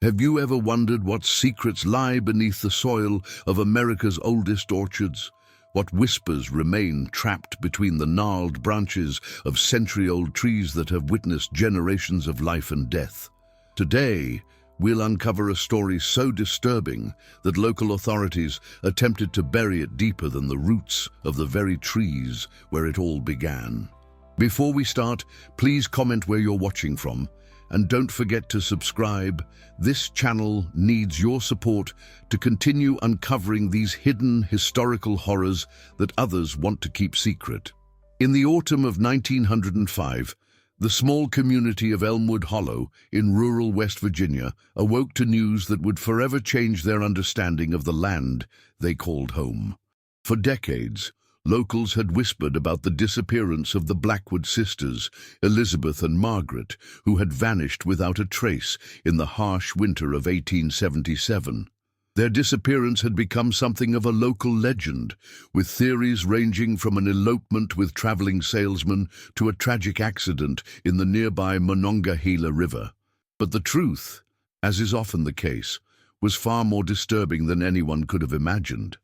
Have you ever wondered what secrets lie beneath the soil of America's oldest orchards? What whispers remain trapped between the gnarled branches of century-old trees that have witnessed generations of life and death? Today, we'll uncover a story so disturbing that local authorities attempted to bury it deeper than the roots of the very trees where it all began. Before we start, please comment where you're watching from, and don't forget to subscribe. This channel needs your support to continue uncovering these hidden historical horrors that others want to keep secret. In the autumn of 1905, the small community of Elmwood Hollow in rural West Virginia awoke to news that would forever change their understanding of the land they called home. For decades, locals had whispered about the disappearance of the Blackwood sisters, Elizabeth and Margaret, who had vanished without a trace in the harsh winter of 1877. Their disappearance had become something of a local legend, with theories ranging from an elopement with traveling salesmen to a tragic accident in the nearby Monongahela River. But the truth, as is often the case, was far more disturbing than anyone could have imagined.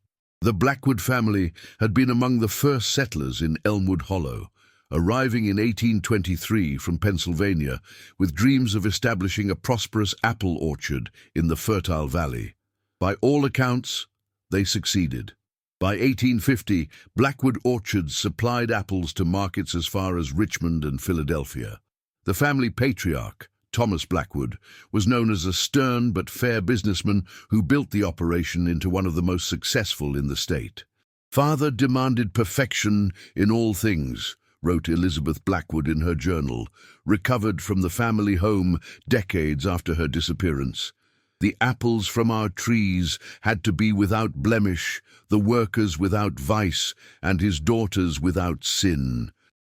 The Blackwood family had been among the first settlers in Elmwood Hollow, arriving in 1823 from Pennsylvania with dreams of establishing a prosperous apple orchard in the fertile valley. By all accounts, they succeeded. By 1850, Blackwood orchards supplied apples to markets as far as Richmond and Philadelphia. The family patriarch, Thomas Blackwood, was known as a stern but fair businessman who built the operation into one of the most successful in the state. "Father demanded perfection in all things," wrote Elizabeth Blackwood in her journal, recovered from the family home decades after her disappearance. "The apples from our trees had to be without blemish, the workers without vice, and his daughters without sin.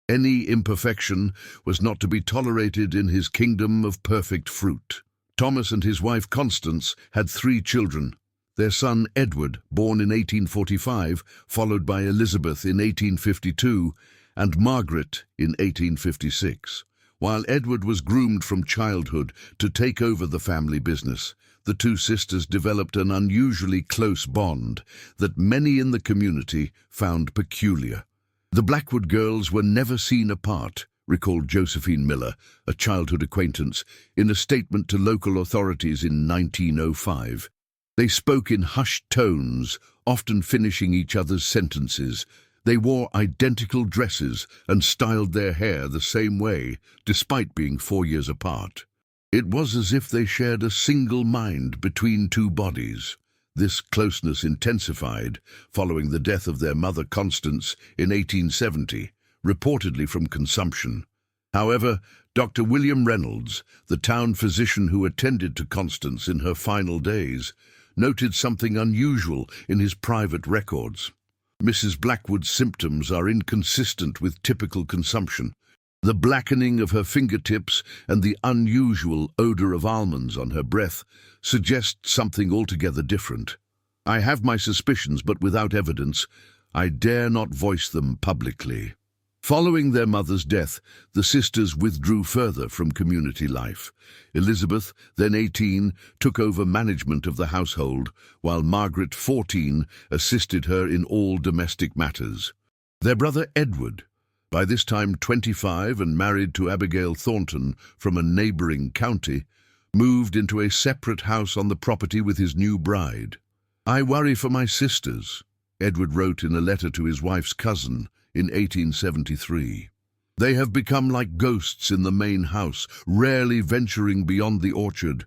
Any imperfection was not to be tolerated in his kingdom of perfect fruit." Thomas and his wife Constance had 3 children. Their son Edward, born in 1845, followed by Elizabeth in 1852, and Margaret in 1856. While Edward was groomed from childhood to take over the family business, the 2 sisters developed an unusually close bond that many in the community found peculiar. "The Blackwood girls were never seen apart," recalled Josephine Miller, a childhood acquaintance, in a statement to local authorities in 1905. "They spoke in hushed tones, often finishing each other's sentences. They wore identical dresses and styled their hair the same way, despite being 4 years apart. It was as if they shared a single mind between 2 bodies." This closeness intensified following the death of their mother Constance in 1870, reportedly from consumption. However, Dr. William Reynolds, the town physician who attended to Constance in her final days, noted something unusual in his private records. "Mrs. Blackwood's symptoms are inconsistent with typical consumption. The blackening of her fingertips and the unusual odor of almonds on her breath suggest something altogether different. I have my suspicions, but without evidence, I dare not voice them publicly." Following their mother's death, the sisters withdrew further from community life. Elizabeth, then 18, took over management of the household, while Margaret, 14, assisted her in all domestic matters. Their brother Edward, by this time 25 and married to Abigail Thornton from a neighboring county, moved into a separate house on the property with his new bride. "I worry for my sisters," Edward wrote in a letter to his wife's cousin in 1873. "They have become like ghosts in the main house, rarely venturing beyond the orchard.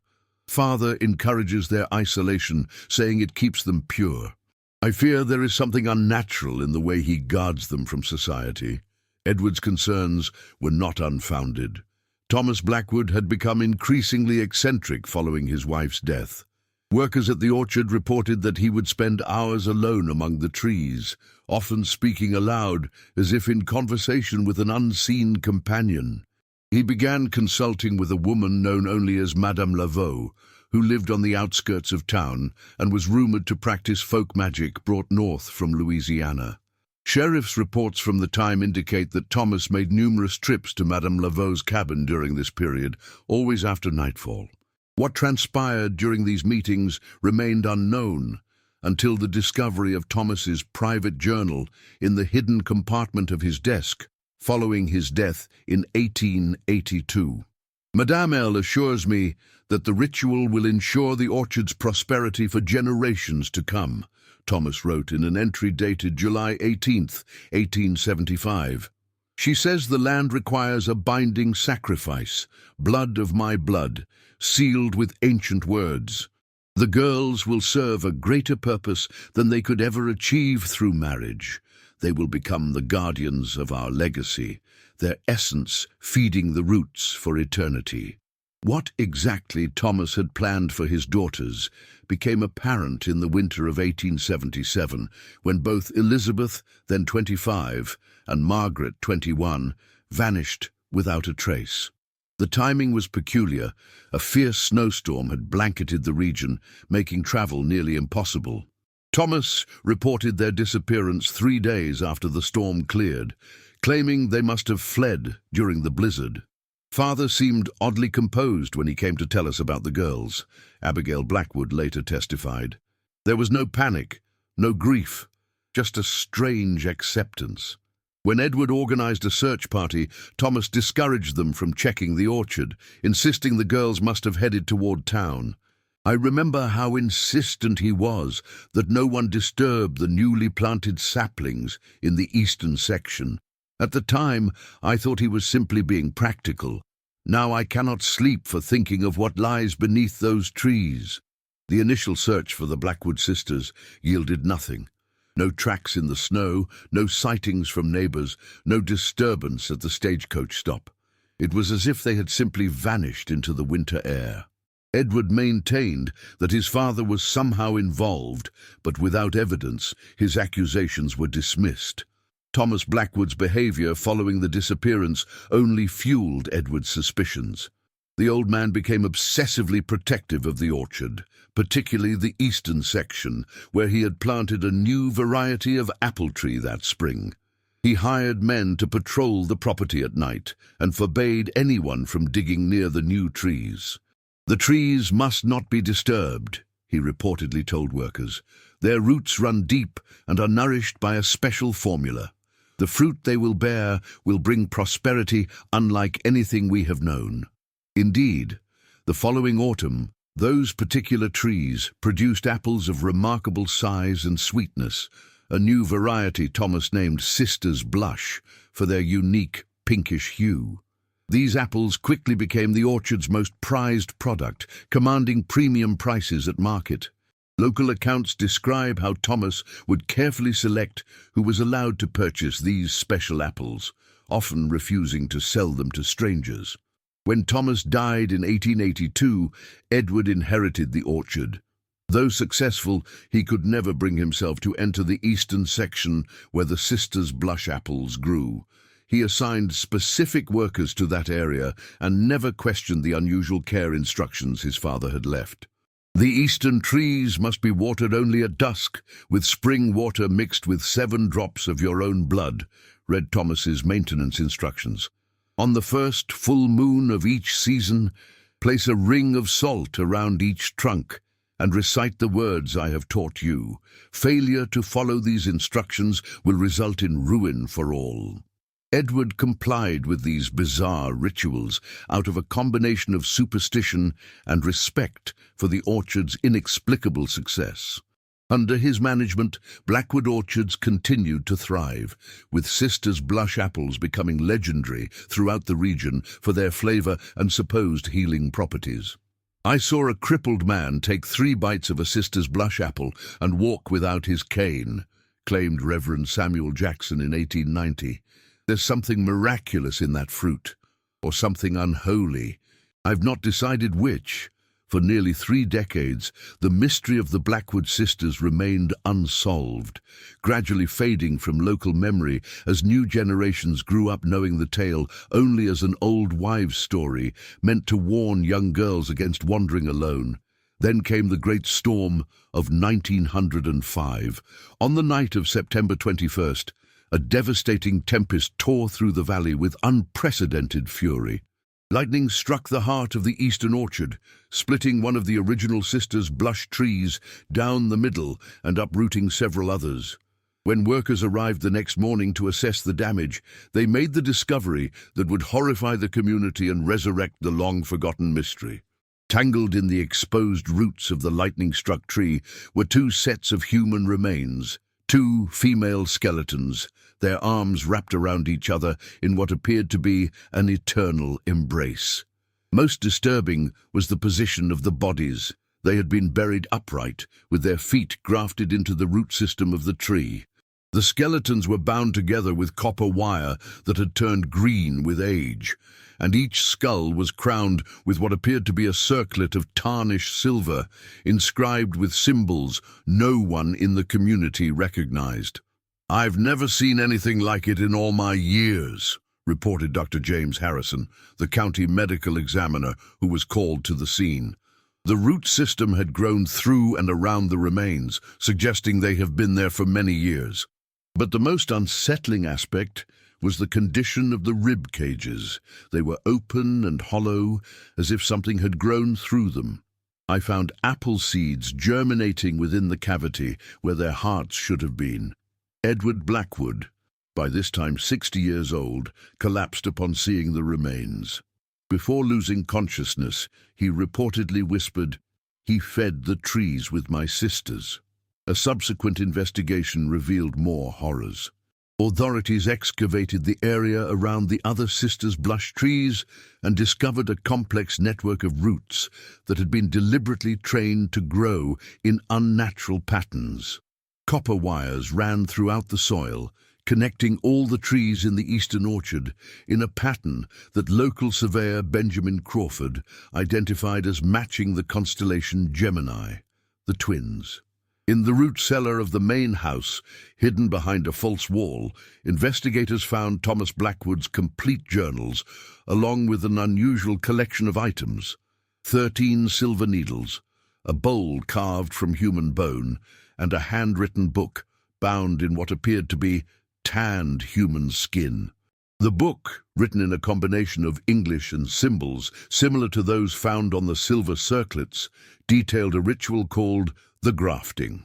Father encourages their isolation, saying it keeps them pure. I fear there is something unnatural in the way he guards them from society." Edward's concerns were not unfounded. Thomas Blackwood had become increasingly eccentric following his wife's death. Workers at the orchard reported that he would spend hours alone among the trees, often speaking aloud as if in conversation with an unseen companion. He began consulting with a woman known only as Madame Laveau, who lived on the outskirts of town and was rumored to practice folk magic brought north from Louisiana. Sheriff's reports from the time indicate that Thomas made numerous trips to Madame Laveau's cabin during this period, always after nightfall. What transpired during these meetings remained unknown until the discovery of Thomas's private journal in the hidden compartment of his desk following his death in 1882. Madame L. assures me that the ritual will ensure the orchard's prosperity for generations to come, Thomas wrote in an entry dated July 18th, 1875. She says the land requires a binding sacrifice, blood of my blood, sealed with ancient words. The girls will serve a greater purpose than they could ever achieve through marriage. They will become the guardians of our legacy, their essence feeding the roots for eternity. What exactly Thomas had planned for his daughters became apparent in the winter of 1877, when both Elizabeth, then 25, and Margaret, 21, vanished without a trace. The timing was peculiar. A fierce snowstorm had blanketed the region, making travel nearly impossible. Thomas reported their disappearance 3 days after the storm cleared, claiming they must have fled during the blizzard. Father seemed oddly composed when he came to tell us about the girls, Abigail Blackwood later testified. There was no panic, no grief, just a strange acceptance. When Edward organized a search party, Thomas discouraged them from checking the orchard, insisting the girls must have headed toward town. I remember how insistent he was that no one disturb the newly planted saplings in the eastern section. At the time, I thought he was simply being practical. Now I cannot sleep for thinking of what lies beneath those trees. The initial search for the Blackwood sisters yielded nothing. No tracks in the snow, no sightings from neighbors, no disturbance at the stagecoach stop. It was as if they had simply vanished into the winter air. Edward maintained that his father was somehow involved, but without evidence, his accusations were dismissed. Thomas Blackwood's behavior following the disappearance only fueled Edward's suspicions. The old man became obsessively protective of the orchard, particularly the eastern section, where he had planted a new variety of apple tree that spring. He hired men to patrol the property at night and forbade anyone from digging near the new trees. The trees must not be disturbed, he reportedly told workers. Their roots run deep and are nourished by a special formula. The fruit they will bear will bring prosperity unlike anything we have known. Indeed, the following autumn, those particular trees produced apples of remarkable size and sweetness, a new variety Thomas named Sister's Blush for their unique pinkish hue. These apples quickly became the orchard's most prized product, commanding premium prices at market. Local accounts describe how Thomas would carefully select who was allowed to purchase these special apples, often refusing to sell them to strangers. When Thomas died in 1882, Edward inherited the orchard. Though successful, he could never bring himself to enter the eastern section where the sisters' blush apples grew. He assigned specific workers to that area and never questioned the unusual care instructions his father had left. The eastern trees must be watered only at dusk, with spring water mixed with 7 drops of your own blood, read Thomas's maintenance instructions. On the first full moon of each season, place a ring of salt around each trunk and recite the words I have taught you. Failure to follow these instructions will result in ruin for all. Edward complied with these bizarre rituals out of a combination of superstition and respect for the orchard's inexplicable success. Under his management, Blackwood orchards continued to thrive, with Sister's Blush apples becoming legendary throughout the region for their flavor and supposed healing properties. I saw a crippled man take 3 bites of a Sister's Blush apple and walk without his cane, claimed Reverend Samuel Jackson in 1890. There's something miraculous in that fruit, or something unholy. I've not decided which. For nearly 3 decades, the mystery of the Blackwood sisters remained unsolved, gradually fading from local memory as new generations grew up knowing the tale only as an old wives' story meant to warn young girls against wandering alone. Then came the great storm of 1905. On the night of September 21st, a devastating tempest tore through the valley with unprecedented fury. Lightning struck the heart of the eastern orchard, splitting one of the original sisters' blush trees down the middle and uprooting several others. When workers arrived the next morning to assess the damage, they made the discovery that would horrify the community and resurrect the long-forgotten mystery. Tangled in the exposed roots of the lightning-struck tree were two sets of human remains, two female skeletons, their arms wrapped around each other in what appeared to be an eternal embrace. Most disturbing was the position of the bodies. They had been buried upright, with their feet grafted into the root system of the tree. The skeletons were bound together with copper wire that had turned green with age, and each skull was crowned with what appeared to be a circlet of tarnished silver, inscribed with symbols no one in the community recognized. "I've never seen anything like it in all my years," reported Dr. James Harrison, the county medical examiner who was called to the scene. The root system had grown through and around the remains, suggesting they have been there for many years. But the most unsettling aspect was the condition of the rib cages. They were open and hollow, as if something had grown through them. I found apple seeds germinating within the cavity where their hearts should have been. Edward Blackwood, by this time 60 years old, collapsed upon seeing the remains. Before losing consciousness, he reportedly whispered, "He fed the trees with my sisters." A subsequent investigation revealed more horrors. Authorities excavated the area around the other sisters' blush trees and discovered a complex network of roots that had been deliberately trained to grow in unnatural patterns. Copper wires ran throughout the soil, connecting all the trees in the eastern orchard in a pattern that local surveyor Benjamin Crawford identified as matching the constellation Gemini, the twins. In the root cellar of the main house, hidden behind a false wall, investigators found Thomas Blackwood's complete journals, along with an unusual collection of items: 13 silver needles, a bowl carved from human bone, and a handwritten book bound in what appeared to be tanned human skin. The book, written in a combination of English and symbols similar to those found on the silver circlets, detailed a ritual called the grafting.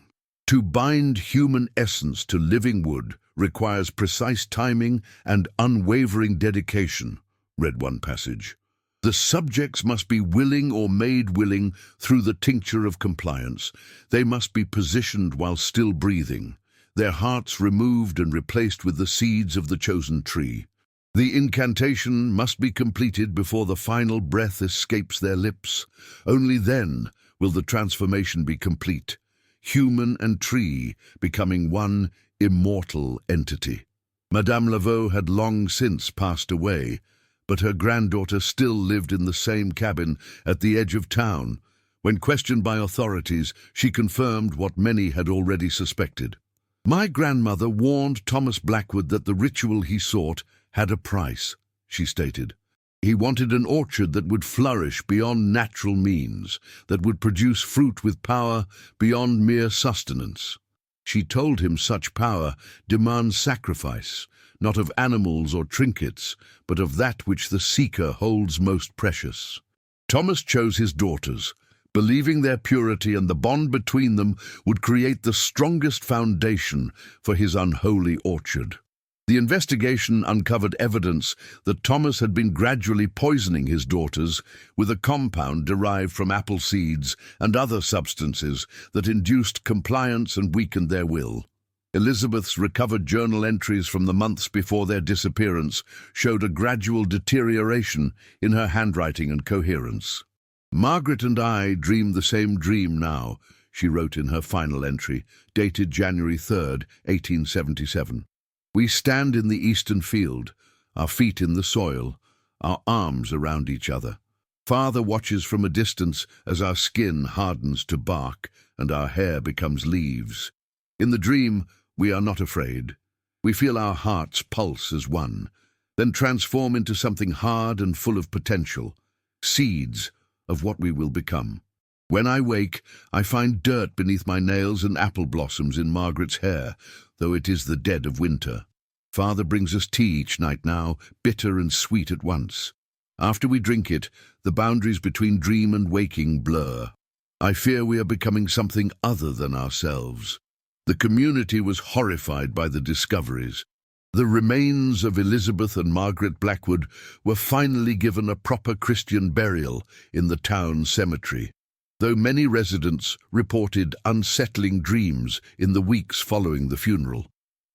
To bind human essence to living wood requires precise timing and unwavering dedication, read one passage. The subjects must be willing or made willing through the tincture of compliance. They must be positioned while still breathing, their hearts removed and replaced with the seeds of the chosen tree. The incantation must be completed before the final breath escapes their lips. Only then will the transformation be complete, human and tree becoming one immortal entity. Madame Laveau had long since passed away, but her granddaughter still lived in the same cabin at the edge of town. When questioned by authorities, she confirmed what many had already suspected. "My grandmother warned Thomas Blackwood that the ritual he sought had a price," she stated. "He wanted an orchard that would flourish beyond natural means, that would produce fruit with power beyond mere sustenance. She told him such power demands sacrifice, not of animals or trinkets, but of that which the seeker holds most precious." Thomas chose his daughters, believing their purity and the bond between them would create the strongest foundation for his unholy orchard. The investigation uncovered evidence that Thomas had been gradually poisoning his daughters with a compound derived from apple seeds and other substances that induced compliance and weakened their will. Elizabeth's recovered journal entries from the months before their disappearance showed a gradual deterioration in her handwriting and coherence. "Margaret and I dream the same dream now," she wrote in her final entry, dated January 3rd, 1877. "We stand in the eastern field, our feet in the soil, our arms around each other. Father watches from a distance as our skin hardens to bark and our hair becomes leaves. In the dream, we are not afraid. We feel our hearts pulse as one, then transform into something hard and full of potential, seeds of what we will become. When I wake, I find dirt beneath my nails and apple blossoms in Margaret's hair, though it is the dead of winter. Father brings us tea each night now, bitter and sweet at once. After we drink it, the boundaries between dream and waking blur. I fear we are becoming something other than ourselves. The community was horrified by the discoveries. The remains of Elizabeth and Margaret Blackwood were finally given a proper Christian burial in the town cemetery, though many residents reported unsettling dreams in the weeks following the funeral.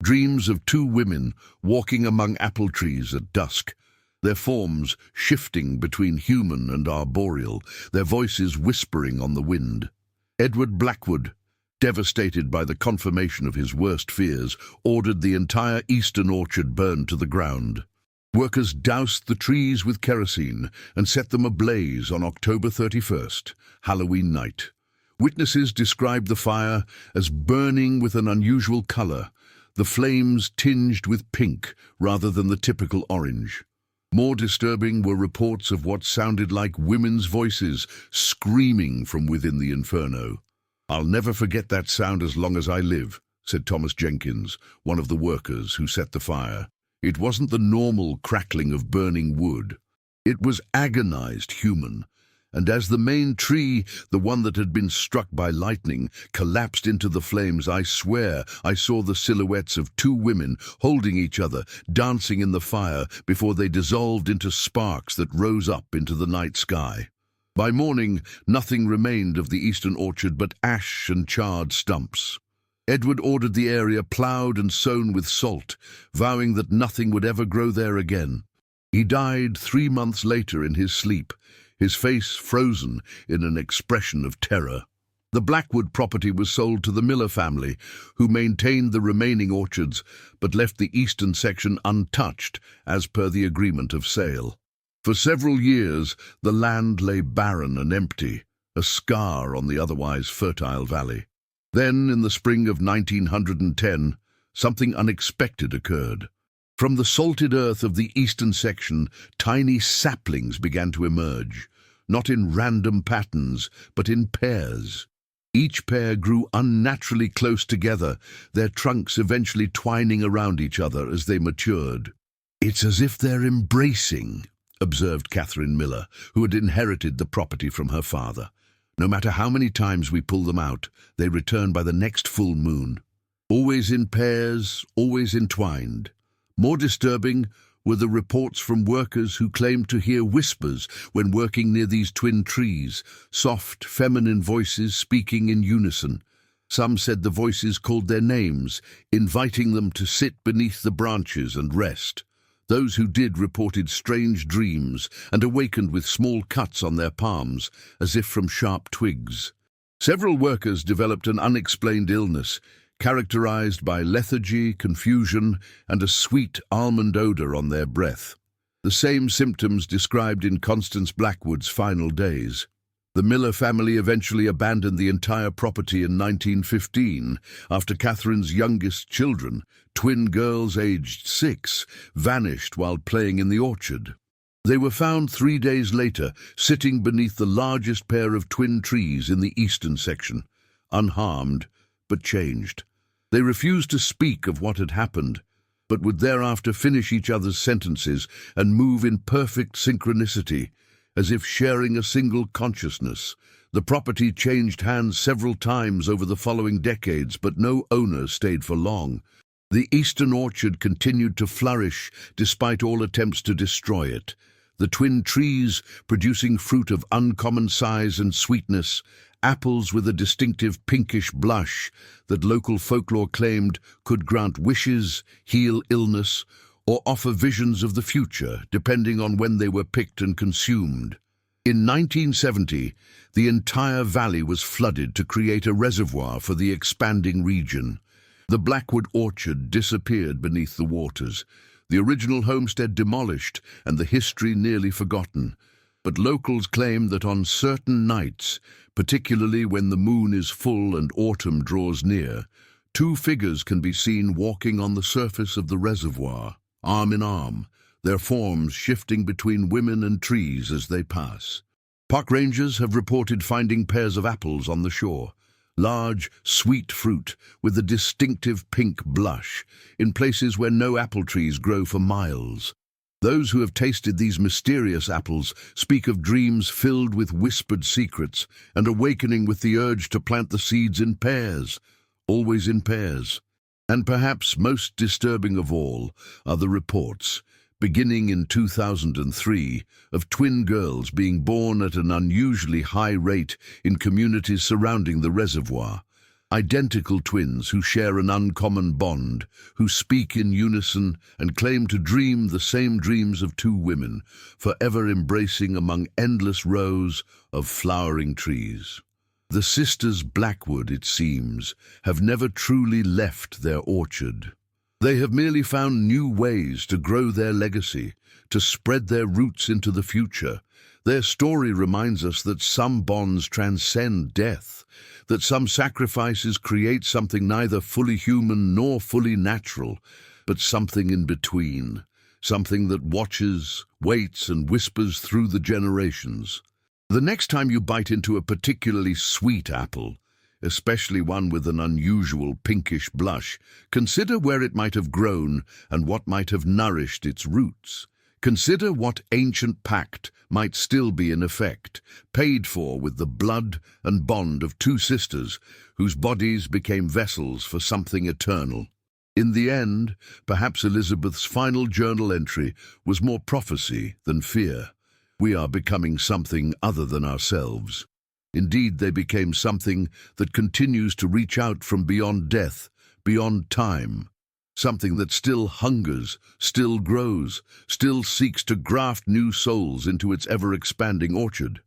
Dreams of two women walking among apple trees at dusk, their forms shifting between human and arboreal, their voices whispering on the wind. Edward Blackwood, devastated by the confirmation of his worst fears, ordered the entire eastern orchard burned to the ground. Workers doused the trees with kerosene and set them ablaze on October 31st, Halloween night. Witnesses described the fire as burning with an unusual color, the flames tinged with pink rather than the typical orange. More disturbing were reports of what sounded like women's voices screaming from within the inferno. "I'll never forget that sound as long as I live," said Thomas Jenkins, one of the workers who set the fire. It wasn't the normal crackling of burning wood. It was agonized human, and as the main tree, the one that had been struck by lightning, collapsed into the flames, I swear I saw the silhouettes of two women holding each other, dancing in the fire before they dissolved into sparks that rose up into the night sky. By morning, nothing remained of the eastern orchard but ash and charred stumps. Edward ordered the area ploughed and sown with salt, vowing that nothing would ever grow there again. He died 3 months later in his sleep, his face frozen in an expression of terror. The Blackwood property was sold to the Miller family, who maintained the remaining orchards but left the eastern section untouched as per the agreement of sale. For several years, the land lay barren and empty, a scar on the otherwise fertile valley. Then, in the spring of 1910, something unexpected occurred. From the salted earth of the eastern section, tiny saplings began to emerge, not in random patterns, but in pairs. Each pair grew unnaturally close together, their trunks eventually twining around each other as they matured. "It's as if they're embracing," observed Catherine Miller, who had inherited the property from her father. "No matter how many times we pull them out, they return by the next full moon. Always in pairs, always entwined." More disturbing were the reports from workers who claimed to hear whispers when working near these twin trees, soft, feminine voices speaking in unison. Some said the voices called their names, inviting them to sit beneath the branches and rest. Those who did reported strange dreams and awakened with small cuts on their palms, as if from sharp twigs. Several workers developed an unexplained illness, characterized by lethargy, confusion, and a sweet almond odor on their breath. The same symptoms described in Constance Blackwood's final days. The Miller family eventually abandoned the entire property in 1915 after Catherine's youngest children, twin girls aged 6, vanished while playing in the orchard. They were found 3 days later, sitting beneath the largest pair of twin trees in the eastern section, unharmed but changed. They refused to speak of what had happened, but would thereafter finish each other's sentences and move in perfect synchronicity, as if sharing a single consciousness. The property changed hands several times over the following decades, but no owner stayed for long. The eastern orchard continued to flourish despite all attempts to destroy it, the twin trees producing fruit of uncommon size and sweetness, apples with a distinctive pinkish blush that local folklore claimed could grant wishes, heal illness, or offer visions of the future, depending on when they were picked and consumed. In 1970, the entire valley was flooded to create a reservoir for the expanding region. The Blackwood orchard disappeared beneath the waters, the original homestead demolished and the history nearly forgotten. But locals claim that on certain nights, particularly when the moon is full and autumn draws near, 2 figures can be seen walking on the surface of the reservoir, arm in arm, their forms shifting between women and trees as they pass. Park rangers have reported finding pairs of apples on the shore, large, sweet fruit with a distinctive pink blush, in places where no apple trees grow for miles. Those who have tasted these mysterious apples speak of dreams filled with whispered secrets and awakening with the urge to plant the seeds in pairs, always in pairs. And perhaps most disturbing of all are the reports, beginning in 2003, of twin girls being born at an unusually high rate in communities surrounding the reservoir. Identical twins who share an uncommon bond, who speak in unison and claim to dream the same dreams of two women, forever embracing among endless rows of flowering trees. The sisters Blackwood, it seems, have never truly left their orchard. They have merely found new ways to grow their legacy, to spread their roots into the future. Their story reminds us that some bonds transcend death, that some sacrifices create something neither fully human nor fully natural, but something in between, something that watches, waits, and whispers through the generations. The next time you bite into a particularly sweet apple, especially one with an unusual pinkish blush, consider where it might have grown and what might have nourished its roots. Consider what ancient pact might still be in effect, paid for with the blood and bond of two sisters whose bodies became vessels for something eternal. In the end, perhaps Elizabeth's final journal entry was more prophecy than fear. We are becoming something other than ourselves. Indeed, they became something that continues to reach out from beyond death, beyond time. Something that still hungers, still grows, still seeks to graft new souls into its ever-expanding orchard.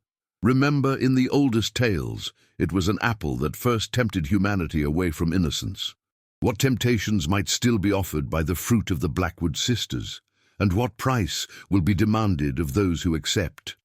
Remember, in the oldest tales, it was an apple that first tempted humanity away from innocence. What temptations might still be offered by the fruit of the Blackwood sisters? And what price will be demanded of those who accept?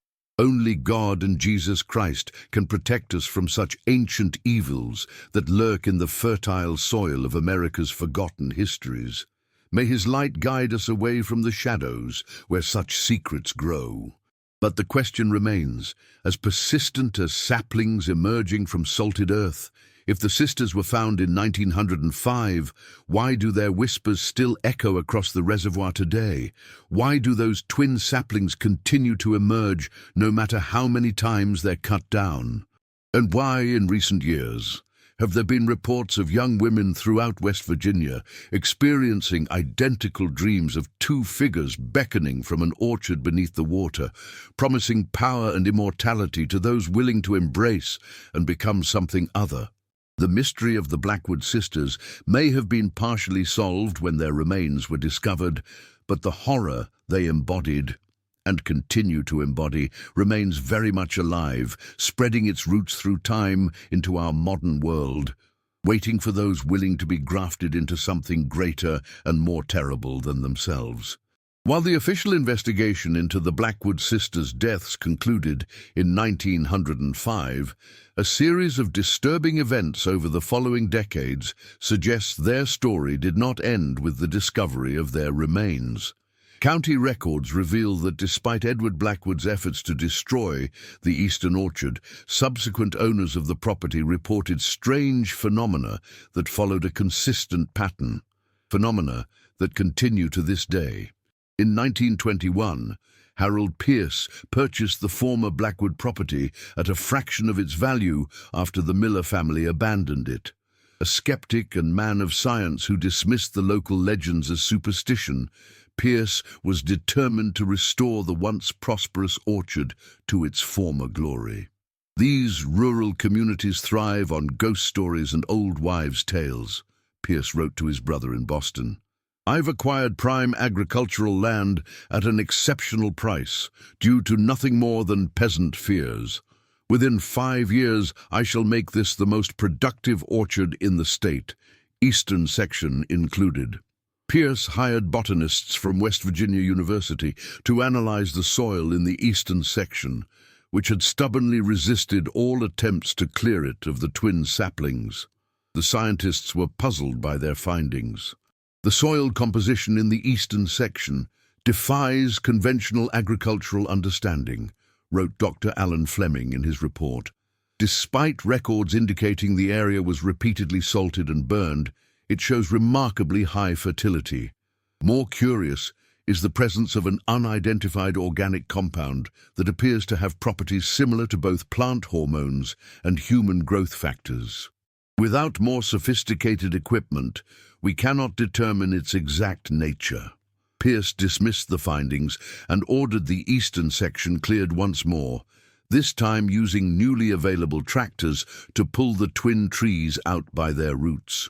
Only God and Jesus Christ can protect us from such ancient evils that lurk in the fertile soil of America's forgotten histories. May His light guide us away from the shadows where such secrets grow. But the question remains, as persistent as saplings emerging from salted earth, if the sisters were found in 1905, why do their whispers still echo across the reservoir today? Why do those twin saplings continue to emerge no matter how many times they're cut down? And why, in recent years, have there been reports of young women throughout West Virginia experiencing identical dreams of two figures beckoning from an orchard beneath the water, promising power and immortality to those willing to embrace and become something other? The mystery of the Blackwood sisters may have been partially solved when their remains were discovered, but the horror they embodied and continue to embody remains very much alive, spreading its roots through time into our modern world, waiting for those willing to be grafted into something greater and more terrible than themselves. While the official investigation into the Blackwood sisters' deaths concluded in 1905, a series of disturbing events over the following decades suggests their story did not end with the discovery of their remains. County records reveal that despite Edward Blackwood's efforts to destroy the eastern orchard, subsequent owners of the property reported strange phenomena that followed a consistent pattern, phenomena that continue to this day. In 1921, Harold Pierce purchased the former Blackwood property at a fraction of its value after the Miller family abandoned it. A skeptic and man of science who dismissed the local legends as superstition, Pierce was determined to restore the once prosperous orchard to its former glory. These rural communities thrive on ghost stories and old wives' tales, Pierce wrote to his brother in Boston. I've acquired prime agricultural land at an exceptional price, due to nothing more than peasant fears. Within 5 years, I shall make this the most productive orchard in the state, eastern section included. Pierce hired botanists from West Virginia University to analyze the soil in the eastern section, which had stubbornly resisted all attempts to clear it of the twin saplings. The scientists were puzzled by their findings. The soil composition in the eastern section defies conventional agricultural understanding, wrote Dr. Alan Fleming in his report. Despite records indicating the area was repeatedly salted and burned, it shows remarkably high fertility. More curious, is the presence of an unidentified organic compound that appears to have properties similar to both plant hormones and human growth factors. Without more sophisticated equipment, we cannot determine its exact nature. Pierce dismissed the findings and ordered the eastern section cleared once more, this time using newly available tractors to pull the twin trees out by their roots.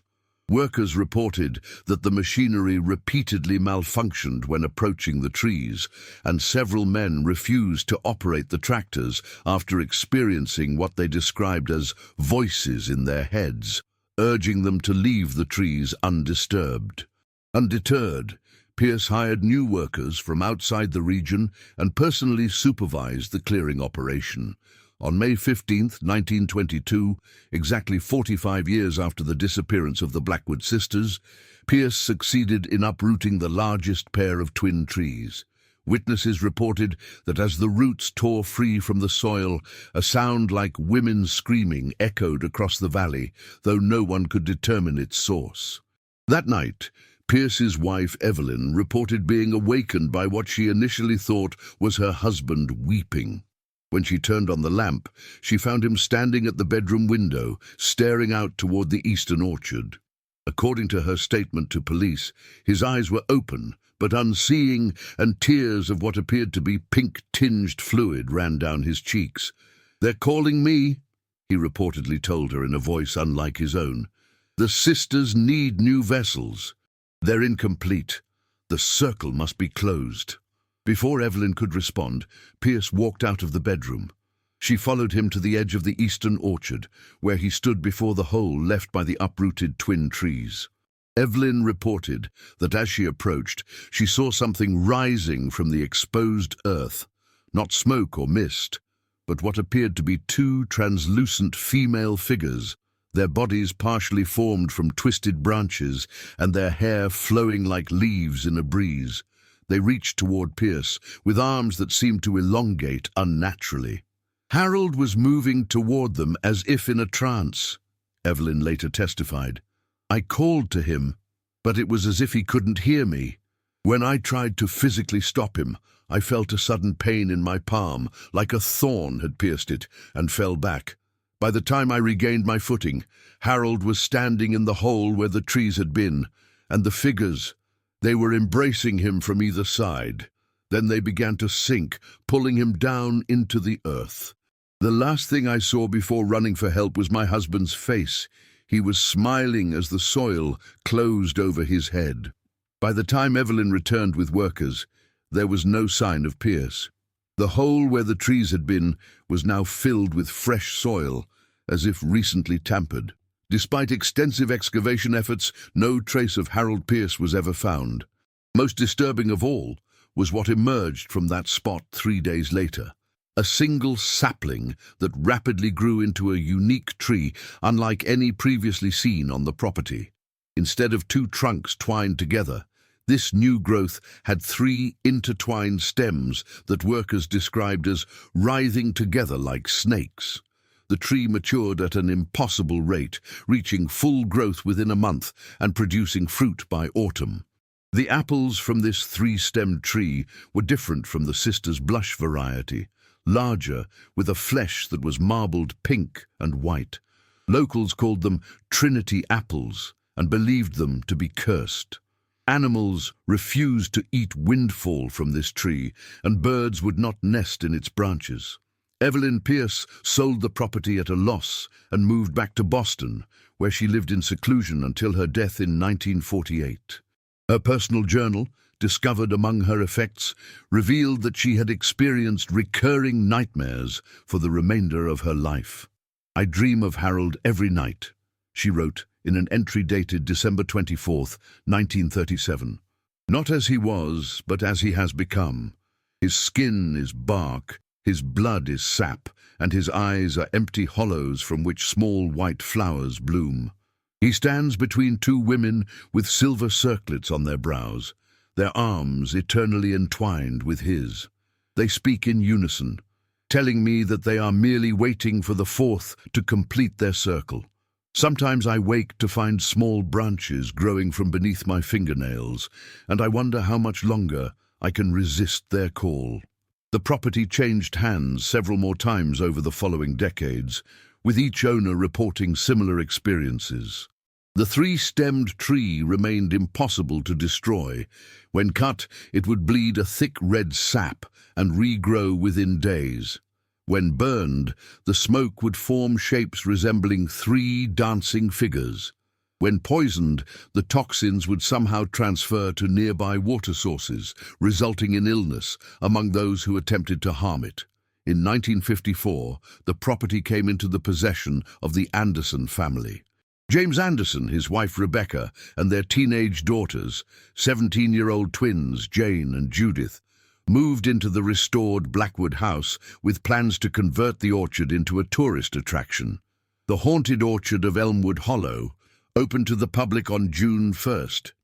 Workers reported that the machinery repeatedly malfunctioned when approaching the trees, and several men refused to operate the tractors after experiencing what they described as voices in their heads, urging them to leave the trees undisturbed. Undeterred, Pierce hired new workers from outside the region and personally supervised the clearing operation. On May 15, 1922, exactly 45 years after the disappearance of the Blackwood sisters, Pierce succeeded in uprooting the largest pair of twin trees. Witnesses reported that as the roots tore free from the soil, a sound like women screaming echoed across the valley, though no one could determine its source. That night, Pierce's wife Evelyn reported being awakened by what she initially thought was her husband weeping. When she turned on the lamp, she found him standing at the bedroom window, staring out toward the eastern orchard. According to her statement to police, his eyes were open but unseeing, and tears of what appeared to be pink-tinged fluid ran down his cheeks. "They're calling me," he reportedly told her in a voice unlike his own. "The sisters need new vessels. They're incomplete. The circle must be closed." Before Evelyn could respond, Pierce walked out of the bedroom. She followed him to the edge of the eastern orchard, where he stood before the hole left by the uprooted twin trees. Evelyn reported that as she approached, she saw something rising from the exposed earth, not smoke or mist, but what appeared to be two translucent female figures, their bodies partially formed from twisted branches and their hair flowing like leaves in a breeze. They reached toward Pierce, with arms that seemed to elongate unnaturally. Harold was moving toward them as if in a trance, Evelyn later testified. "I called to him, but it was as if he couldn't hear me. When I tried to physically stop him, I felt a sudden pain in my palm, like a thorn had pierced it, and fell back. By the time I regained my footing, Harold was standing in the hole where the trees had been, and the figures, they were embracing him from either side. Then they began to sink, pulling him down into the earth. The last thing I saw before running for help was my husband's face. He was smiling as the soil closed over his head." By the time Evelyn returned with workers, there was no sign of Pierce. The hole where the trees had been was now filled with fresh soil, as if recently tampered. Despite extensive excavation efforts, no trace of Harold Pierce was ever found. Most disturbing of all was what emerged from that spot 3 days later. A single sapling that rapidly grew into a unique tree, unlike any previously seen on the property. Instead of two trunks twined together, this new growth had 3 intertwined stems that workers described as writhing together like snakes. The tree matured at an impossible rate, reaching full growth within a month and producing fruit by autumn. The apples from this 3-stemmed tree were different from the sisters' blush variety, larger, with a flesh that was marbled pink and white. Locals called them Trinity apples and believed them to be cursed. Animals refused to eat windfall from this tree, and birds would not nest in its branches. Evelyn Pierce sold the property at a loss and moved back to Boston, where she lived in seclusion until her death in 1948. Her personal journal, discovered among her effects, revealed that she had experienced recurring nightmares for the remainder of her life. "I dream of Harold every night," she wrote in an entry dated December 24, 1937. "Not as he was, but as he has become. His skin is bark, his blood is sap, and his eyes are empty hollows from which small white flowers bloom. He stands between 2 women with silver circlets on their brows, their arms eternally entwined with his. They speak in unison, telling me that they are merely waiting for the 4th to complete their circle. Sometimes I wake to find small branches growing from beneath my fingernails, and I wonder how much longer I can resist their call. The property changed hands several more times over the following decades, with each owner reporting similar experiences. The three-stemmed tree remained impossible to destroy. When cut, it would bleed a thick red sap and regrow within days. When burned, the smoke would form shapes resembling three dancing figures. When poisoned, the toxins would somehow transfer to nearby water sources, resulting in illness among those who attempted to harm it. In 1954, the property came into the possession of the Anderson family. James Anderson, his wife Rebecca, and their teenage daughters, 17-year-old twins Jane and Judith, moved into the restored Blackwood house with plans to convert the orchard into a tourist attraction. The haunted orchard of Elmwood Hollow opened to the public on June 1,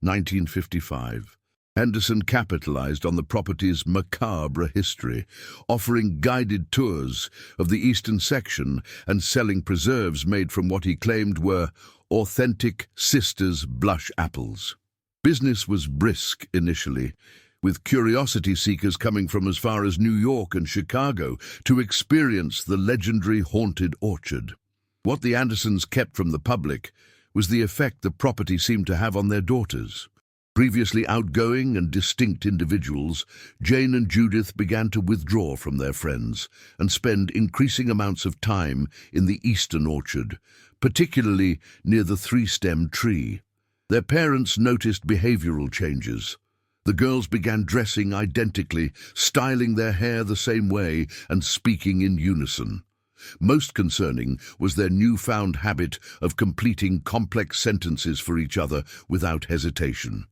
1955. Anderson capitalized on the property's macabre history, offering guided tours of the eastern section and selling preserves made from what he claimed were authentic Sisters blush apples. Business was brisk initially, with curiosity seekers coming from as far as New York and Chicago to experience the legendary haunted orchard. What the Andersons kept from the public was the effect the property seemed to have on their daughters. Previously outgoing and distinct individuals, Jane and Judith began to withdraw from their friends and spend increasing amounts of time in the eastern orchard, particularly near the three-stemmed tree. Their parents noticed behavioral changes. The girls began dressing identically, styling their hair the same way, and speaking in unison. Most concerning was their newfound habit of completing complex sentences for each other without hesitation.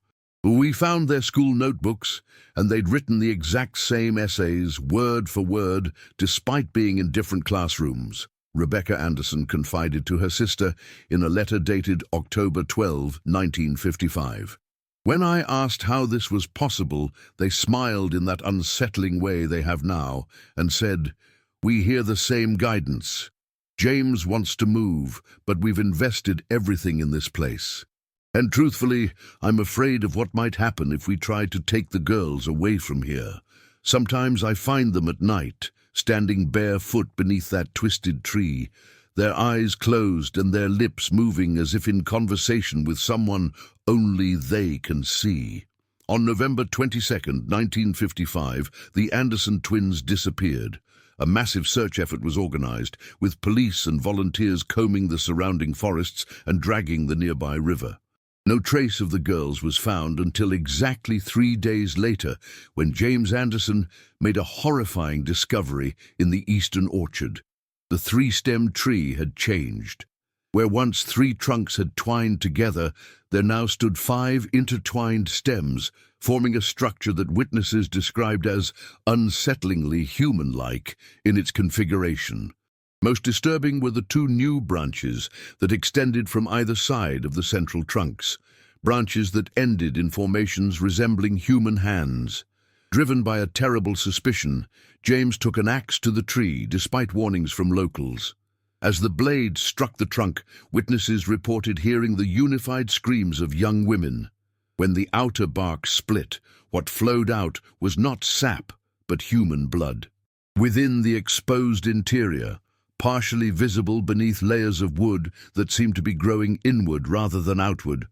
We found their school notebooks, and they'd written the exact same essays, word for word, despite being in different classrooms, Rebecca Anderson confided to her sister in a letter dated October 12, 1955. When I asked how this was possible, they smiled in that unsettling way they have now, and said, "We hear the same guidance. James wants to move, but we've invested everything in this place. And truthfully, I'm afraid of what might happen if we try to take the girls away from here. Sometimes I find them at night, standing barefoot beneath that twisted tree, their eyes closed and their lips moving as if in conversation with someone only they can see." On November 22, 1955, the Anderson twins disappeared. A massive search effort was organized, with police and volunteers combing the surrounding forests and dragging the nearby river. No trace of the girls was found until exactly 3 days later, when James Anderson made a horrifying discovery in the eastern orchard. The three-stemmed tree had changed. Where once 3 trunks had twined together, there now stood 5 intertwined stems, forming a structure that witnesses described as unsettlingly human-like in its configuration. Most disturbing were the 2 new branches that extended from either side of the central trunks, branches that ended in formations resembling human hands. Driven by a terrible suspicion, James took an axe to the tree despite warnings from locals. As the blade struck the trunk, witnesses reported hearing the unified screams of young women. When the outer bark split, what flowed out was not sap, but human blood. Within the exposed interior, partially visible beneath layers of wood that seemed to be growing inward rather than outward,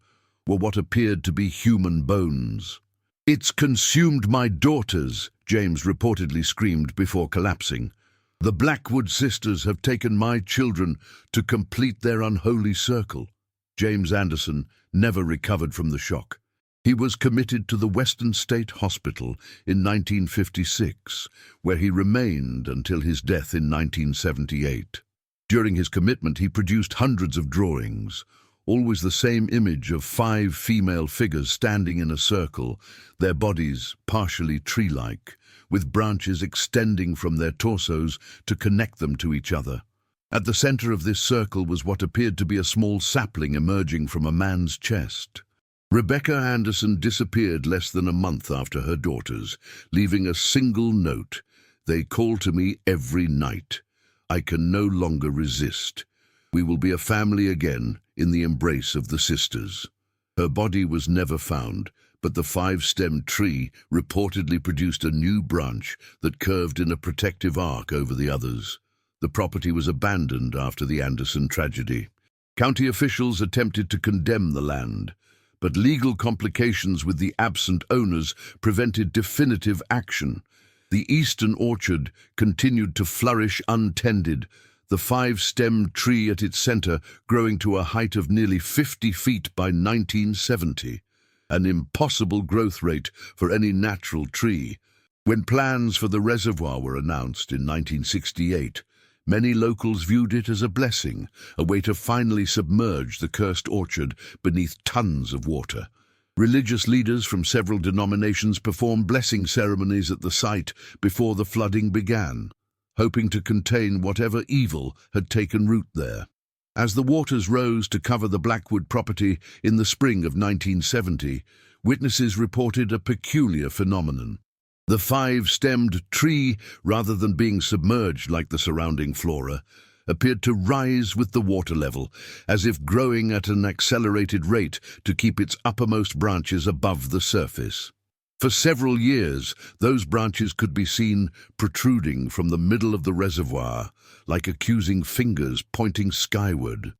were what appeared to be human bones. "It's consumed my daughters," James reportedly screamed before collapsing. "The Blackwood sisters have taken my children to complete their unholy circle." James Anderson never recovered from the shock. He was committed to the Western State Hospital in 1956, where he remained until his death in 1978. During his commitment, he produced hundreds of drawings, always the same image of 5 female figures standing in a circle, their bodies partially tree-like, with branches extending from their torsos to connect them to each other. At the center of this circle was what appeared to be a small sapling emerging from a man's chest. Rebecca Anderson disappeared less than a month after her daughters, leaving a single note. "They call to me every night. I can no longer resist. We will be a family again in the embrace of the sisters." Her body was never found, But the five-stemmed tree reportedly produced a new branch that curved in a protective arc over the others. The property was abandoned after the Anderson tragedy. County officials attempted to condemn the land, but legal complications with the absent owners prevented definitive action. The eastern orchard continued to flourish untended, the five-stemmed tree at its center growing to a height of nearly 50 feet by 1970, an impossible growth rate for any natural tree. When plans for the reservoir were announced in 1968, many locals viewed it as a blessing, a way to finally submerge the cursed orchard beneath tons of water. Religious leaders from several denominations performed blessing ceremonies at the site before the flooding began, hoping to contain whatever evil had taken root there. As the waters rose to cover the Blackwood property in the spring of 1970, witnesses reported a peculiar phenomenon. The five-stemmed tree, rather than being submerged like the surrounding flora, appeared to rise with the water level, as if growing at an accelerated rate to keep its uppermost branches above the surface. For several years, those branches could be seen protruding from the middle of the reservoir, like accusing fingers pointing skyward.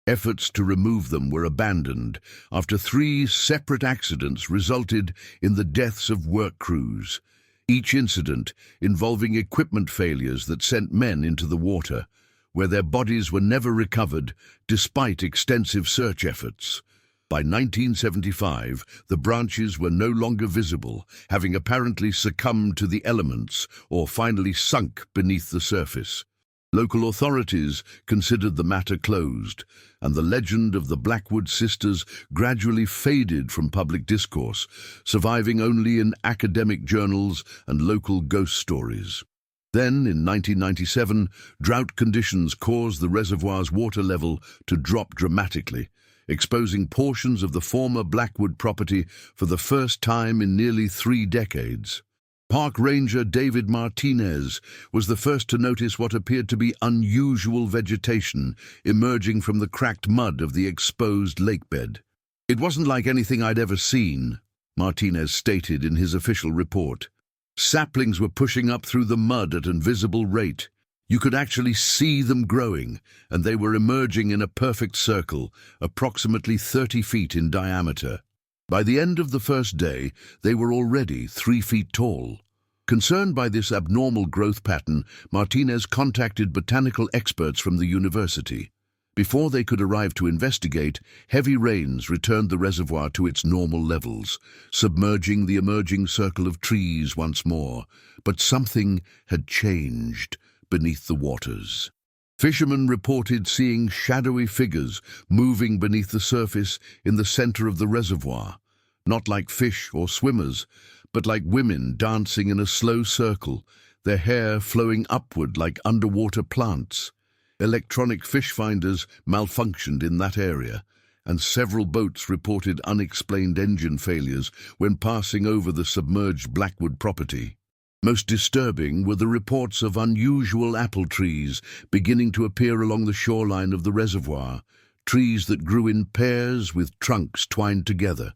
Efforts to remove them were abandoned after 3 separate accidents resulted in the deaths of work crews, each incident involving equipment failures that sent men into the water, where their bodies were never recovered despite extensive search efforts. By 1975, the branches were no longer visible, having apparently succumbed to the elements or finally sunk beneath the surface. Local authorities considered the matter closed, and the legend of the Blackwood sisters gradually faded from public discourse, surviving only in academic journals and local ghost stories. Then, in 1997, drought conditions caused the reservoir's water level to drop dramatically, exposing portions of the former Blackwood property for the first time in nearly 3 decades. Park Ranger David Martinez was the first to notice what appeared to be unusual vegetation emerging from the cracked mud of the exposed lakebed. "It wasn't like anything I'd ever seen," Martinez stated in his official report. "Saplings were pushing up through the mud at an invisible rate. You could actually see them growing, and they were emerging in a perfect circle, approximately 30 feet in diameter. By the end of the first day, they were already 3 feet tall." Concerned by this abnormal growth pattern, Martinez contacted botanical experts from the university. Before they could arrive to investigate, heavy rains returned the reservoir to its normal levels, submerging the emerging circle of trees once more. But something had changed beneath the waters. Fishermen reported seeing shadowy figures moving beneath the surface in the center of the reservoir, not like fish or swimmers, but like women dancing in a slow circle, their hair flowing upward like underwater plants. Electronic fish finders malfunctioned in that area, and several boats reported unexplained engine failures when passing over the submerged Blackwood property. Most disturbing were the reports of unusual apple trees beginning to appear along the shoreline of the reservoir, trees that grew in pairs with trunks twined together.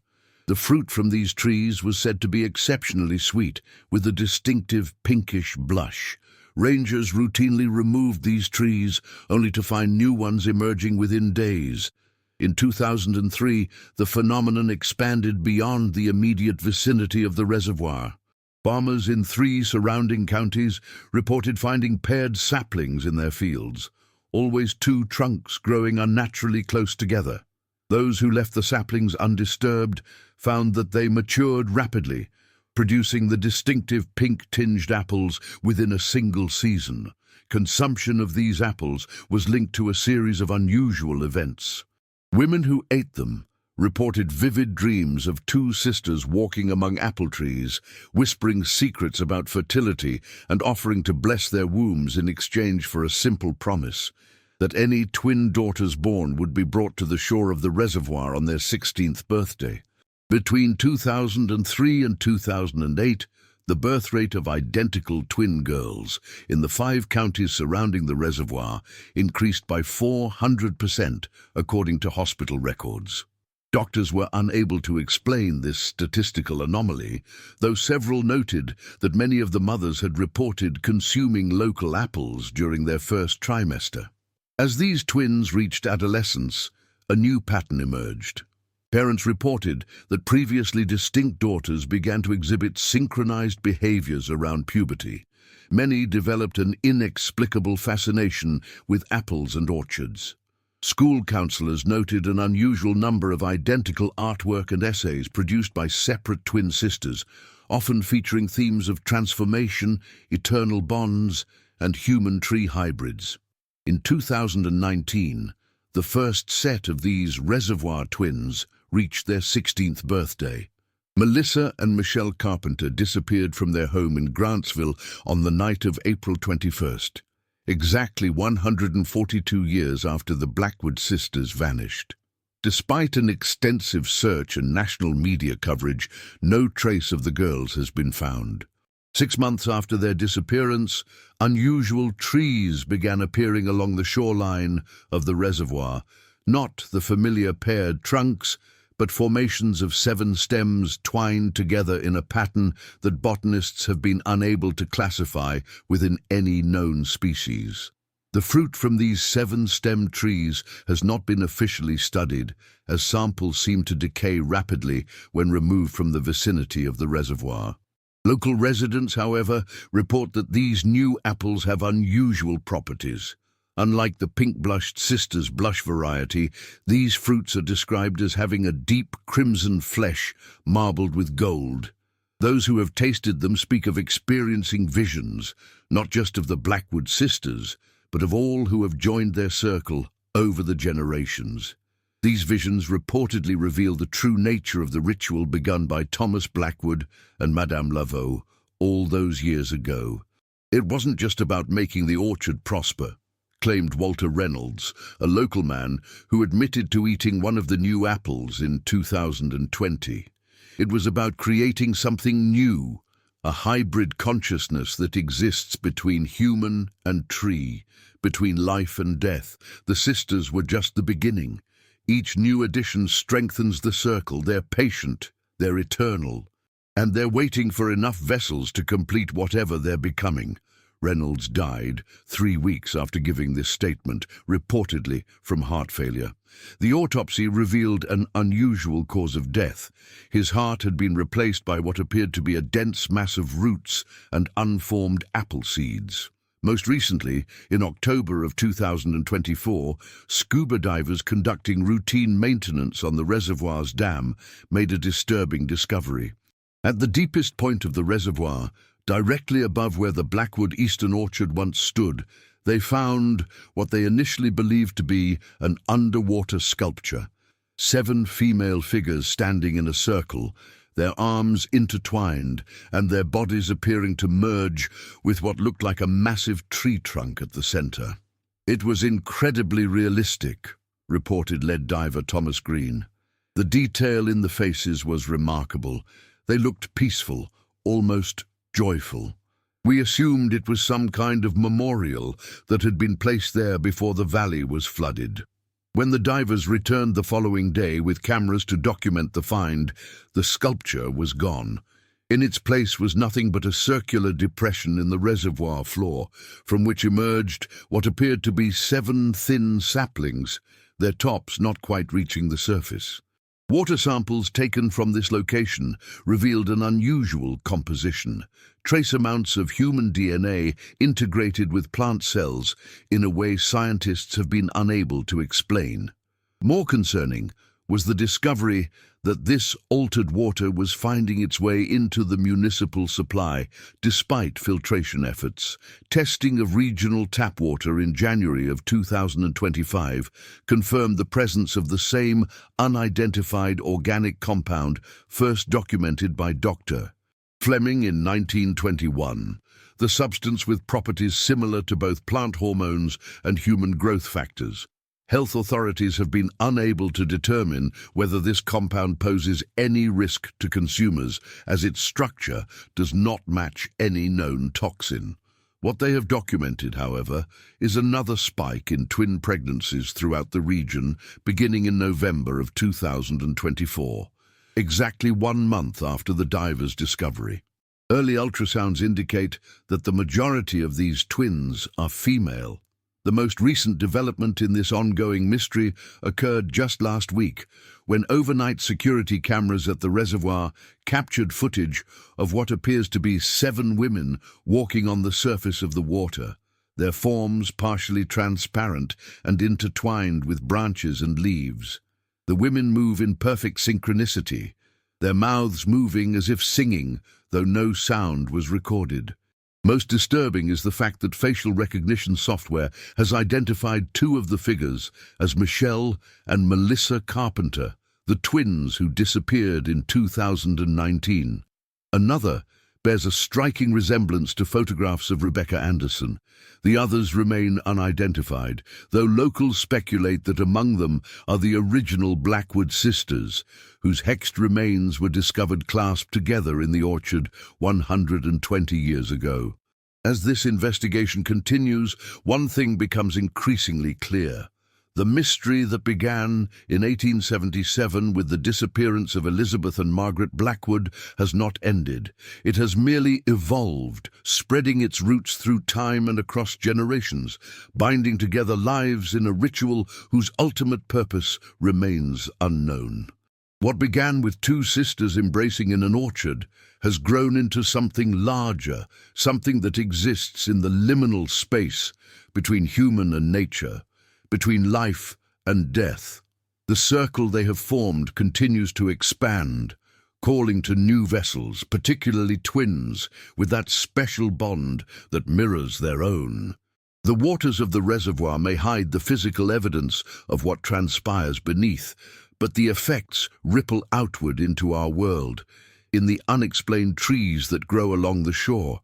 The fruit from these trees was said to be exceptionally sweet, with a distinctive pinkish blush. Rangers routinely removed these trees, only to find new ones emerging within days. In 2003, the phenomenon expanded beyond the immediate vicinity of the reservoir. Farmers in 3 surrounding counties reported finding paired saplings in their fields, always 2 trunks growing unnaturally close together. Those who left the saplings undisturbed found that they matured rapidly, producing the distinctive pink-tinged apples within a single season. Consumption of these apples was linked to a series of unusual events. Women who ate them reported vivid dreams of 2 sisters walking among apple trees, whispering secrets about fertility and offering to bless their wombs in exchange for a simple promise that any twin daughters born would be brought to the shore of the reservoir on their 16th birthday. Between 2003 and 2008, the birth rate of identical twin girls in the 5 counties surrounding the reservoir increased by 400%, according to hospital records. Doctors were unable to explain this statistical anomaly, though several noted that many of the mothers had reported consuming local apples during their first trimester. As these twins reached adolescence, a new pattern emerged. Parents reported that previously distinct daughters began to exhibit synchronized behaviors around puberty. Many developed an inexplicable fascination with apples and orchards. School counselors noted an unusual number of identical artwork and essays produced by separate twin sisters, often featuring themes of transformation, eternal bonds, and human tree hybrids. In 2019, the first set of these reservoir twins reached their 16th birthday. Melissa and Michelle Carpenter disappeared from their home in Grantsville on the night of April 21st, exactly 142 years after the Blackwood sisters vanished. Despite an extensive search and national media coverage, no trace of the girls has been found. 6 months after their disappearance, unusual trees began appearing along the shoreline of the reservoir, not the familiar paired trunks, but formations of 7 stems twined together in a pattern that botanists have been unable to classify within any known species. The fruit from these 7-stemmed trees has not been officially studied, as samples seem to decay rapidly when removed from the vicinity of the reservoir. Local residents, however, report that these new apples have unusual properties. Unlike the pink-blushed sisters blush variety, these fruits are described as having a deep crimson flesh marbled with gold. Those who have tasted them speak of experiencing visions, not just of the Blackwood sisters, but of all who have joined their circle over the generations. These visions reportedly reveal the true nature of the ritual begun by Thomas Blackwood and Madame Laveau all those years ago. It wasn't just about making the orchard prosper, claimed Walter Reynolds, a local man who admitted to eating one of the new apples in 2020. It was about creating something new, a hybrid consciousness that exists between human and tree, between life and death. The sisters were just the beginning. Each new addition strengthens the circle. They're patient, they're eternal, and they're waiting for enough vessels to complete whatever they're becoming. Reynolds died 3 weeks after giving this statement, reportedly from heart failure. The autopsy revealed an unusual cause of death. His heart had been replaced by what appeared to be a dense mass of roots and unformed apple seeds. Most recently, in October of 2024, scuba divers conducting routine maintenance on the reservoir's dam made a disturbing discovery. At the deepest point of the reservoir, directly above where the Blackwood Eastern Orchard once stood, they found what they initially believed to be an underwater sculpture. 7 female figures standing in a circle, their arms intertwined and their bodies appearing to merge with what looked like a massive tree trunk at the center. It was incredibly realistic, reported lead diver Thomas Green. The detail in the faces was remarkable. They looked peaceful, almost joyful. We assumed it was some kind of memorial that had been placed there before the valley was flooded. When the divers returned the following day with cameras to document the find, the sculpture was gone. In its place was nothing but a circular depression in the reservoir floor, from which emerged what appeared to be 7 thin saplings, their tops not quite reaching the surface. Water samples taken from this location revealed an unusual composition, trace amounts of human DNA integrated with plant cells in a way scientists have been unable to explain. More concerning was the discovery that this altered water was finding its way into the municipal supply despite filtration efforts. Testing of regional tap water in January of 2025 confirmed the presence of the same unidentified organic compound first documented by Dr. Fleming in 1921, the substance with properties similar to both plant hormones and human growth factors. Health authorities have been unable to determine whether this compound poses any risk to consumers, as its structure does not match any known toxin. What they have documented, however, is another spike in twin pregnancies throughout the region beginning in November of 2024, exactly 1 month after the divers' discovery. Early ultrasounds indicate that the majority of these twins are female. The most recent development in this ongoing mystery occurred just last week, when overnight security cameras at the reservoir captured footage of what appears to be 7 women walking on the surface of the water, their forms partially transparent and intertwined with branches and leaves. The women move in perfect synchronicity, their mouths moving as if singing, though no sound was recorded. Most disturbing is the fact that facial recognition software has identified 2 of the figures as Michelle and Melissa Carpenter, the twins who disappeared in 2019. Another bears a striking resemblance to photographs of Rebecca Anderson. The others remain unidentified, though locals speculate that among them are the original Blackwood sisters, whose hexed remains were discovered clasped together in the orchard 120 years ago. As this investigation continues, one thing becomes increasingly clear. The mystery that began in 1877 with the disappearance of Elizabeth and Margaret Blackwood has not ended. It has merely evolved, spreading its roots through time and across generations, binding together lives in a ritual whose ultimate purpose remains unknown. What began with 2 sisters embracing in an orchard has grown into something larger, something that exists in the liminal space between human and nature, between life and death. The circle they have formed continues to expand, calling to new vessels, particularly twins, with that special bond that mirrors their own. The waters of the reservoir may hide the physical evidence of what transpires beneath, but the effects ripple outward into our world, in the unexplained trees that grow along the shore,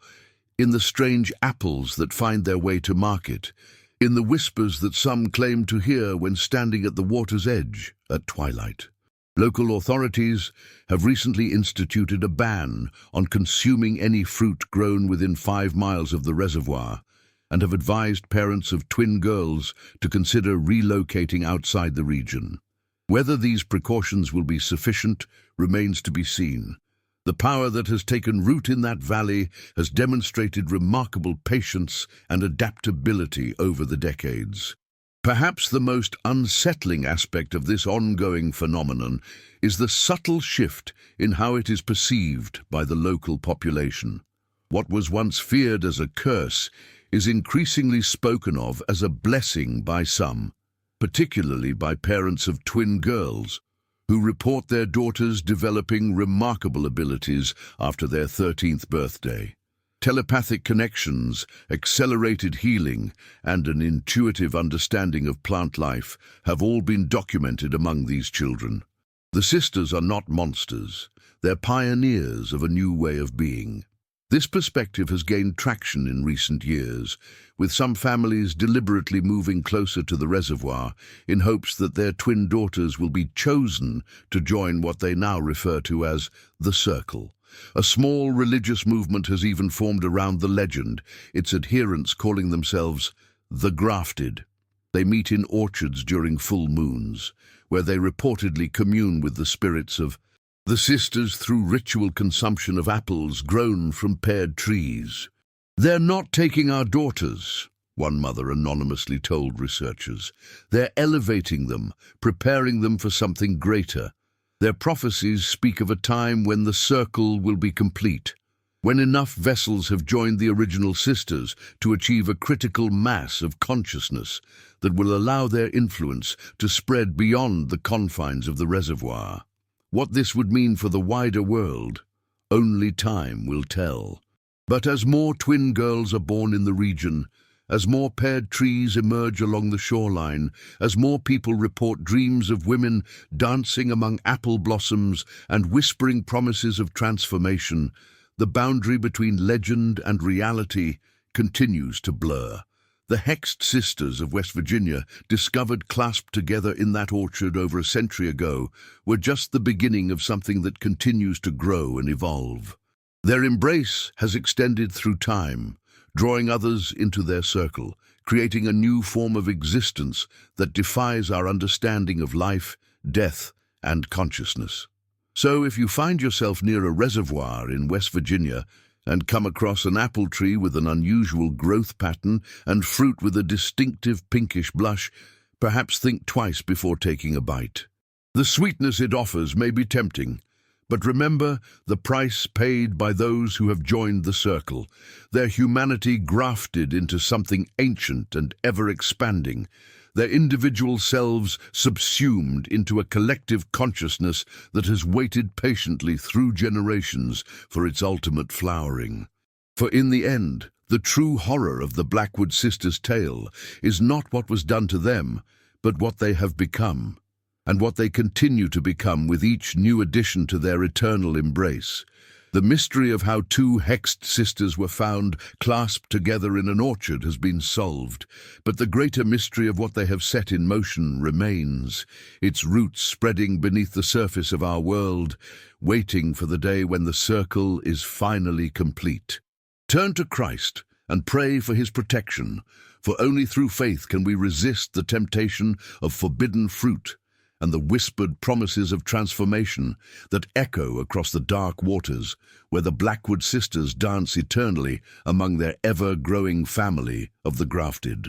in the strange apples that find their way to market, in the whispers that some claim to hear when standing at the water's edge at twilight. Local authorities have recently instituted a ban on consuming any fruit grown within 5 miles of the reservoir, and have advised parents of twin girls to consider relocating outside the region. Whether these precautions will be sufficient remains to be seen. The power that has taken root in that valley has demonstrated remarkable patience and adaptability over the decades. Perhaps the most unsettling aspect of this ongoing phenomenon is the subtle shift in how it is perceived by the local population. What was once feared as a curse is increasingly spoken of as a blessing by some, particularly by parents of twin girls, who report their daughters developing remarkable abilities after their 13th birthday. Telepathic connections, accelerated healing, and an intuitive understanding of plant life have all been documented among these children. The sisters are not monsters, they're pioneers of a new way of being. This perspective has gained traction in recent years, with some families deliberately moving closer to the reservoir in hopes that their twin daughters will be chosen to join what they now refer to as the Circle. A small religious movement has even formed around the legend, its adherents calling themselves the Grafted. They meet in orchards during full moons, where they reportedly commune with the spirits of the sisters through ritual consumption of apples grown from paired trees. "They're not taking our daughters," one mother anonymously told researchers. "They're elevating them, preparing them for something greater. Their prophecies speak of a time when the circle will be complete, when enough vessels have joined the original sisters to achieve a critical mass of consciousness that will allow their influence to spread beyond the confines of the reservoir. What this would mean for the wider world, only time will tell. But as more twin girls are born in the region, as more paired trees emerge along the shoreline, as more people report dreams of women dancing among apple blossoms and whispering promises of transformation, the boundary between legend and reality continues to blur. The Hexed sisters of West Virginia, discovered clasped together in that orchard over a century ago, were just the beginning of something that continues to grow and evolve. Their embrace has extended through time, drawing others into their circle, creating a new form of existence that defies our understanding of life, death, and consciousness. So if you find yourself near a reservoir in West Virginia and come across an apple tree with an unusual growth pattern and fruit with a distinctive pinkish blush, perhaps think twice before taking a bite. The sweetness it offers may be tempting, but remember the price paid by those who have joined the circle, their humanity grafted into something ancient and ever-expanding, their individual selves subsumed into a collective consciousness that has waited patiently through generations for its ultimate flowering. For in the end, the true horror of the Blackwood sisters' tale is not what was done to them, but what they have become, and what they continue to become with each new addition to their eternal embrace. The mystery of how two Hexed sisters were found clasped together in an orchard has been solved, but the greater mystery of what they have set in motion remains, its roots spreading beneath the surface of our world, waiting for the day when the circle is finally complete. Turn to Christ and pray for his protection, for only through faith can we resist the temptation of forbidden fruit and the whispered promises of transformation that echo across the dark waters where the Blackwood sisters dance eternally among their ever-growing family of the grafted.